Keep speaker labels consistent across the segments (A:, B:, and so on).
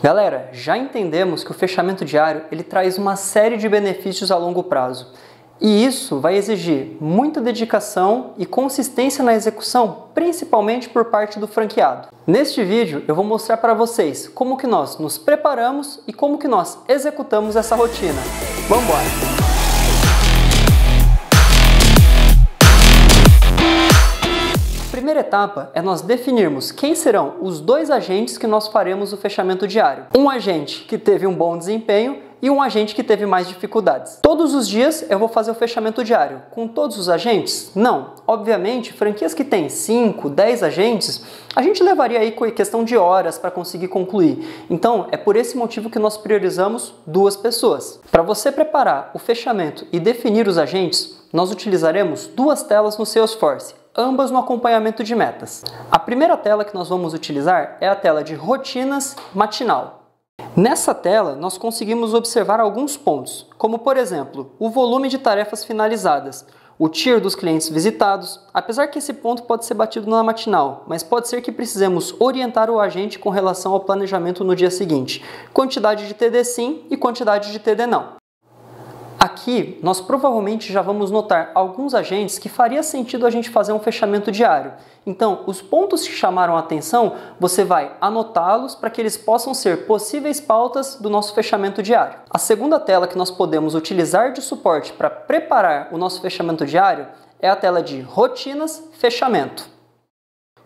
A: Galera, já entendemos que o fechamento diário ele traz uma série de benefícios a longo prazo. E isso vai exigir muita dedicação e consistência na execução, principalmente por parte do franqueado. Neste vídeo eu vou mostrar para vocês como que nós nos preparamos e como que nós executamos essa rotina. Vamos embora! A primeira etapa é nós definirmos quem serão os dois agentes que nós faremos o fechamento diário. Um agente que teve um bom desempenho e um agente que teve mais dificuldades. Todos os dias eu vou fazer o fechamento diário. Com todos os agentes? Não. Obviamente, franquias que têm 5, 10 agentes, a gente levaria aí questão de horas para conseguir concluir. Então, é por esse motivo que nós priorizamos 2 pessoas. Para você preparar o fechamento e definir os agentes, nós utilizaremos 2 telas no Salesforce, ambas no acompanhamento de metas. A primeira tela que nós vamos utilizar é a tela de rotinas matinal. Nessa tela, nós conseguimos observar alguns pontos, como por exemplo, o volume de tarefas finalizadas, o tier dos clientes visitados, apesar que esse ponto pode ser batido na matinal, mas pode ser que precisemos orientar o agente com relação ao planejamento no dia seguinte, quantidade de TD sim e quantidade de TD não. Aqui, nós provavelmente já vamos notar alguns agentes que faria sentido a gente fazer um fechamento diário. Então, os pontos que chamaram a atenção, você vai anotá-los para que eles possam ser possíveis pautas do nosso fechamento diário. A segunda tela que nós podemos utilizar de suporte para preparar o nosso fechamento diário é a tela de rotinas fechamento.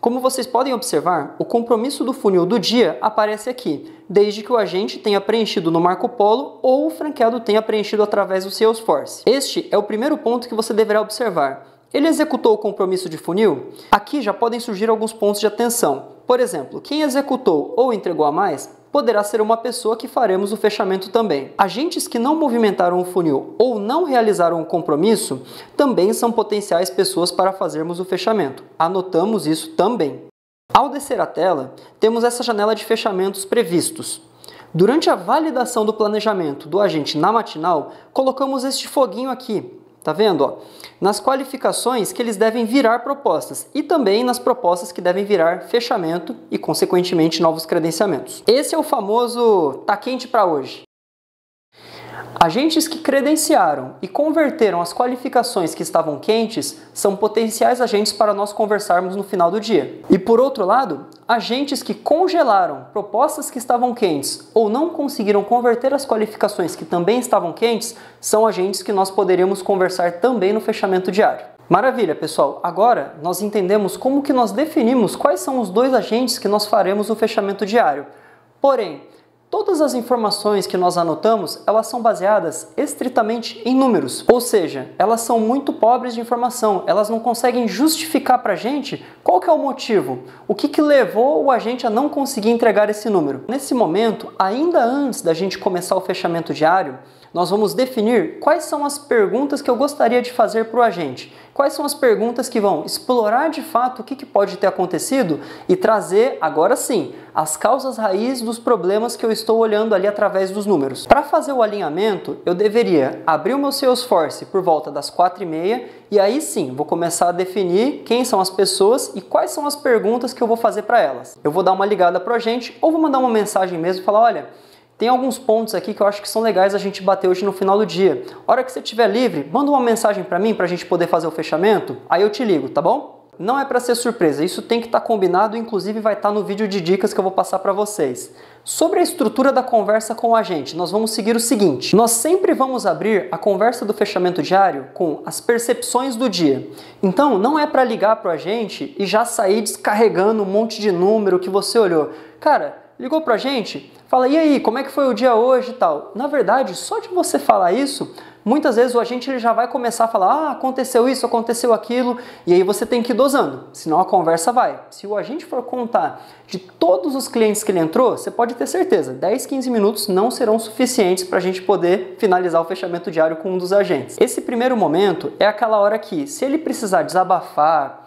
A: Como vocês podem observar, o compromisso do funil do dia aparece aqui, desde que o agente tenha preenchido no Marco Polo ou o franqueado tenha preenchido através do Salesforce. Este é o primeiro ponto que você deverá observar. Ele executou o compromisso de funil? Aqui já podem surgir alguns pontos de atenção. Por exemplo, quem executou ou entregou a mais poderá ser uma pessoa que faremos o fechamento também. Agentes que não movimentaram o funil ou não realizaram o compromisso também são potenciais pessoas para fazermos o fechamento. Anotamos isso também. Ao descer a tela, temos essa janela de fechamentos previstos. Durante a validação do planejamento do agente na matinal, colocamos este foguinho aqui. Tá vendo? Ó? Nas qualificações que eles devem virar propostas e também nas propostas que devem virar fechamento e, consequentemente, novos credenciamentos. Esse é o famoso tá quente para hoje. Agentes que credenciaram e converteram as qualificações que estavam quentes são potenciais agentes para nós conversarmos no final do dia. E por outro lado, agentes que congelaram propostas que estavam quentes ou não conseguiram converter as qualificações que também estavam quentes são agentes que nós poderíamos conversar também no fechamento diário. Maravilha, pessoal! Agora nós entendemos como que nós definimos quais são os 2 agentes que nós faremos no fechamento diário. Porém, todas as informações que nós anotamos, elas são baseadas estritamente em números, ou seja, elas são muito pobres de informação, elas não conseguem justificar para a gente qual que é o motivo, o que levou o agente a não conseguir entregar esse número. Nesse momento, ainda antes da gente começar o fechamento diário, nós vamos definir quais são as perguntas que eu gostaria de fazer para o agente. Quais são as perguntas que vão explorar de fato o que pode ter acontecido e trazer, agora sim, as causas raiz dos problemas que eu estou olhando ali através dos números. Para fazer o alinhamento, eu deveria abrir o meu Salesforce por volta das 4h30 e aí sim, vou começar a definir quem são as pessoas e quais são as perguntas que eu vou fazer para elas. Eu vou dar uma ligada para o agente ou vou mandar uma mensagem mesmo e falar, olha, tem alguns pontos aqui que eu acho que são legais a gente bater hoje no final do dia. A hora que você estiver livre, manda uma mensagem para mim para a gente poder fazer o fechamento, aí eu te ligo, tá bom? Não é para ser surpresa, isso tem que estar combinado, inclusive vai estar no vídeo de dicas que eu vou passar para vocês. Sobre a estrutura da conversa com o agente, nós vamos seguir o seguinte. Nós sempre vamos abrir a conversa do fechamento diário com as percepções do dia. Então, não é para ligar para o agente e já sair descarregando um monte de número que você olhou. Cara, ligou pra gente? Fala, e aí, como é que foi o dia hoje e tal? Na verdade, só de você falar isso, muitas vezes o agente ele já vai começar a falar, aconteceu isso, aconteceu aquilo, e aí você tem que ir dosando, senão a conversa vai. Se o agente for contar de todos os clientes que ele entrou, você pode ter certeza, 10, 15 minutos não serão suficientes para a gente poder finalizar o fechamento diário com um dos agentes. Esse primeiro momento é aquela hora que, se ele precisar desabafar,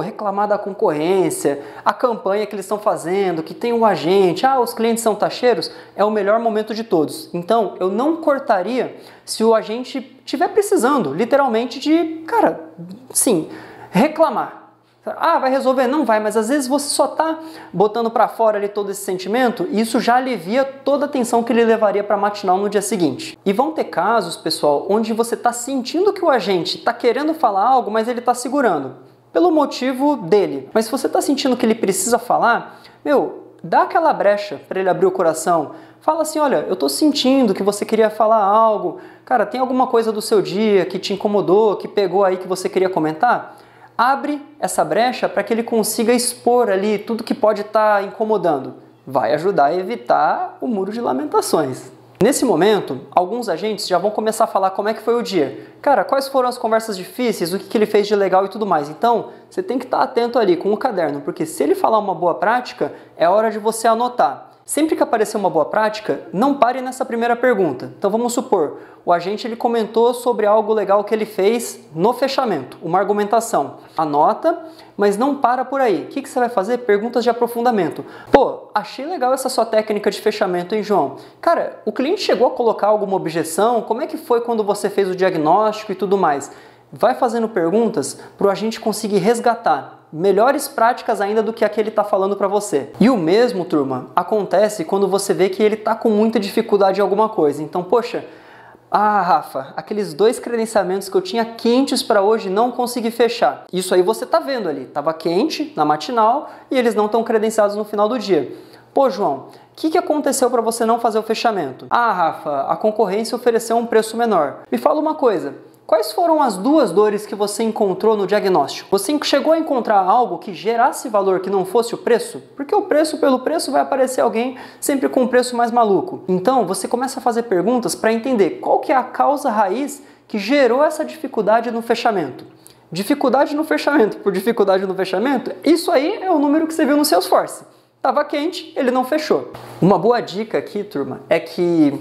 A: reclamar da concorrência, a campanha que eles estão fazendo, que tem um agente, os clientes são taxeiros, é o melhor momento de todos. Então, eu não cortaria se o agente estiver precisando, literalmente, de, reclamar. Ah, vai resolver? Não vai, mas às vezes você só está botando para fora ali todo esse sentimento e isso já alivia toda a tensão que ele levaria para a matinal no dia seguinte. E vão ter casos, pessoal, onde você está sentindo que o agente está querendo falar algo, mas ele está segurando, pelo motivo dele. Mas se você está sentindo que ele precisa falar, dá aquela brecha para ele abrir o coração. Fala assim, olha, eu tô sentindo que você queria falar algo. Cara, tem alguma coisa do seu dia que te incomodou, que pegou aí que você queria comentar? Abre essa brecha para que ele consiga expor ali tudo que pode estar incomodando. Vai ajudar a evitar o muro de lamentações. Nesse momento, alguns agentes já vão começar a falar como é que foi o dia. Cara, quais foram as conversas difíceis, o que ele fez de legal e tudo mais. Então, você tem que estar atento ali com o caderno, porque se ele falar uma boa prática, é hora de você anotar. Sempre que aparecer uma boa prática, não pare nessa primeira pergunta. Então vamos supor, o agente ele comentou sobre algo legal que ele fez no fechamento, uma argumentação. Anota, mas não para por aí. O que você vai fazer? Perguntas de aprofundamento. Pô, achei legal essa sua técnica de fechamento, hein, João? Cara, o cliente chegou a colocar alguma objeção? Como é que foi quando você fez o diagnóstico e tudo mais? Vai fazendo perguntas para o agente conseguir resgatar melhores práticas ainda do que a que ele está falando para você. E o mesmo, turma, acontece quando você vê que ele está com muita dificuldade em alguma coisa. Então, poxa, Rafa, aqueles 2 credenciamentos que eu tinha quentes para hoje não consegui fechar. Isso aí você está vendo ali, estava quente na matinal e eles não estão credenciados no final do dia. Pô, João, o que aconteceu para você não fazer o fechamento? Rafa, a concorrência ofereceu um preço menor. Me fala uma coisa. Quais foram as 2 dores que você encontrou no diagnóstico? Você chegou a encontrar algo que gerasse valor que não fosse o preço? Porque o preço pelo preço vai aparecer alguém sempre com um preço mais maluco. Então você começa a fazer perguntas para entender qual que é a causa raiz que gerou essa dificuldade no fechamento. Dificuldade no fechamento por dificuldade no fechamento, isso aí é o número que você viu no Salesforce. Tava quente, ele não fechou. Uma boa dica aqui, turma, é que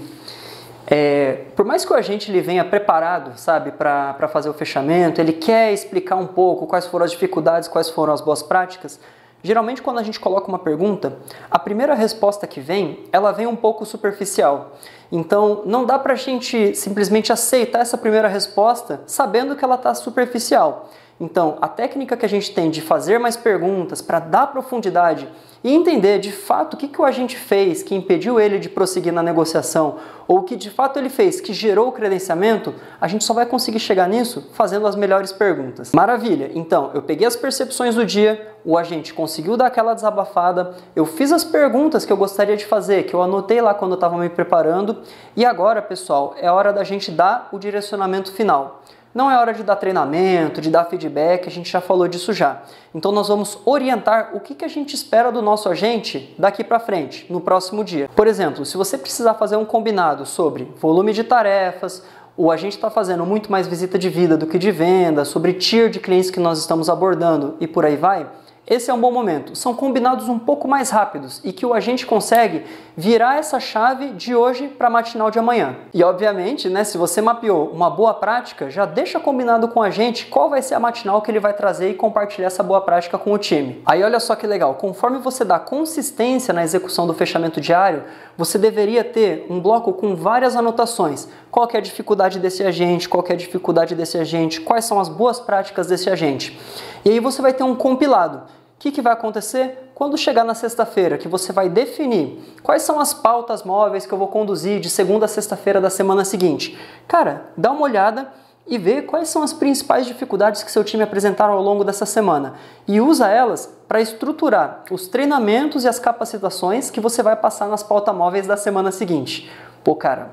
A: por mais que o agente ele venha preparado, sabe, para fazer o fechamento, ele quer explicar um pouco quais foram as dificuldades, quais foram as boas práticas, geralmente quando a gente coloca uma pergunta, a primeira resposta que vem, ela vem um pouco superficial. Então não dá para a gente simplesmente aceitar essa primeira resposta sabendo que ela está superficial. Então, a técnica que a gente tem de fazer mais perguntas para dar profundidade e entender de fato o que o agente fez que impediu ele de prosseguir na negociação ou o que de fato ele fez que gerou o credenciamento, a gente só vai conseguir chegar nisso fazendo as melhores perguntas. Maravilha! Então, eu peguei as percepções do dia, o agente conseguiu dar aquela desabafada, eu fiz as perguntas que eu gostaria de fazer, que eu anotei lá quando eu estava me preparando e agora, pessoal, é hora da gente dar o direcionamento final. Não é hora de dar treinamento, de dar feedback, a gente já falou disso já. Então nós vamos orientar o que a gente espera do nosso agente daqui para frente, no próximo dia. Por exemplo, se você precisar fazer um combinado sobre volume de tarefas, o agente está fazendo muito mais visita de vida do que de venda, sobre tier de clientes que nós estamos abordando e por aí vai, esse é um bom momento. São combinados um pouco mais rápidos e que o agente consegue virar essa chave de hoje para a matinal de amanhã. E obviamente, né, se você mapeou uma boa prática, já deixa combinado com a gente qual vai ser a matinal que ele vai trazer e compartilhar essa boa prática com o time. Aí olha só que legal, conforme você dá consistência na execução do fechamento diário, você deveria ter um bloco com várias anotações. Qual que é a dificuldade desse agente, qual que é a dificuldade desse agente, quais são as boas práticas desse agente. E aí você vai ter um compilado. O que vai acontecer? Quando chegar na sexta-feira, que você vai definir quais são as pautas móveis que eu vou conduzir de segunda a sexta-feira da semana seguinte. Cara, dá uma olhada e vê quais são as principais dificuldades que seu time apresentaram ao longo dessa semana e usa elas para estruturar os treinamentos e as capacitações que você vai passar nas pautas móveis da semana seguinte. Pô, cara,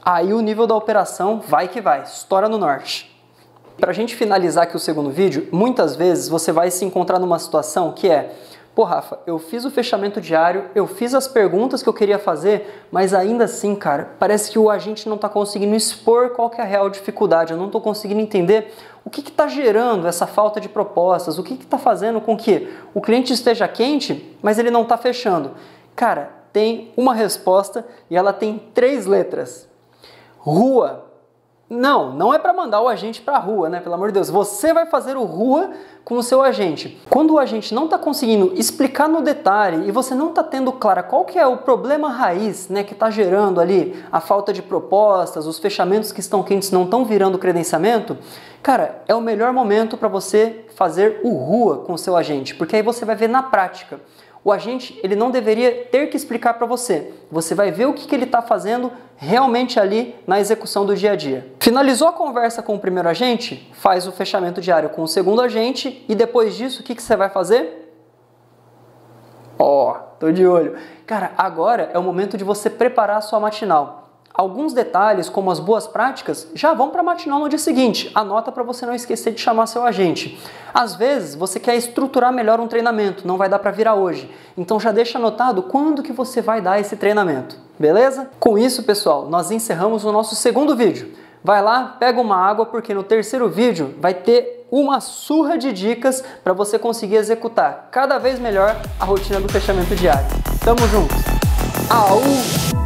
A: aí o nível da operação vai que vai, estoura no norte. Para a gente finalizar aqui o segundo vídeo, muitas vezes você vai se encontrar numa situação que é: pô, Rafa, eu fiz o fechamento diário, eu fiz as perguntas que eu queria fazer, mas ainda assim, cara, parece que o agente não está conseguindo expor qual que é a real dificuldade, eu não estou conseguindo entender o que está gerando essa falta de propostas, o que está fazendo com que o cliente esteja quente, mas ele não está fechando. Cara, tem uma resposta e ela tem 3 letras. Rua. Não é para mandar o agente para a rua, né? Pelo amor de Deus. Você vai fazer o rua com o seu agente. Quando o agente não está conseguindo explicar no detalhe e você não está tendo clara qual que é o problema raiz, né, que está gerando ali a falta de propostas, os fechamentos que estão quentes não estão virando credenciamento, cara, é o melhor momento para você fazer o rua com o seu agente, porque aí você vai ver na prática. O agente, ele não deveria ter que explicar para você. Você vai ver o que ele está fazendo realmente ali na execução do dia a dia. Finalizou a conversa com o primeiro agente? Faz o fechamento diário com o segundo agente e depois disso, o que você vai fazer? Tô de olho. Cara, agora é o momento de você preparar a sua matinal. Alguns detalhes, como as boas práticas, já vão para a matinal no dia seguinte. Anota para você não esquecer de chamar seu agente. Às vezes, você quer estruturar melhor um treinamento, não vai dar para virar hoje. Então já deixa anotado quando que você vai dar esse treinamento, beleza? Com isso, pessoal, nós encerramos o nosso segundo vídeo. Vai lá, pega uma água, porque no terceiro vídeo vai ter uma surra de dicas para você conseguir executar cada vez melhor a rotina do fechamento diário. Tamo junto! Au!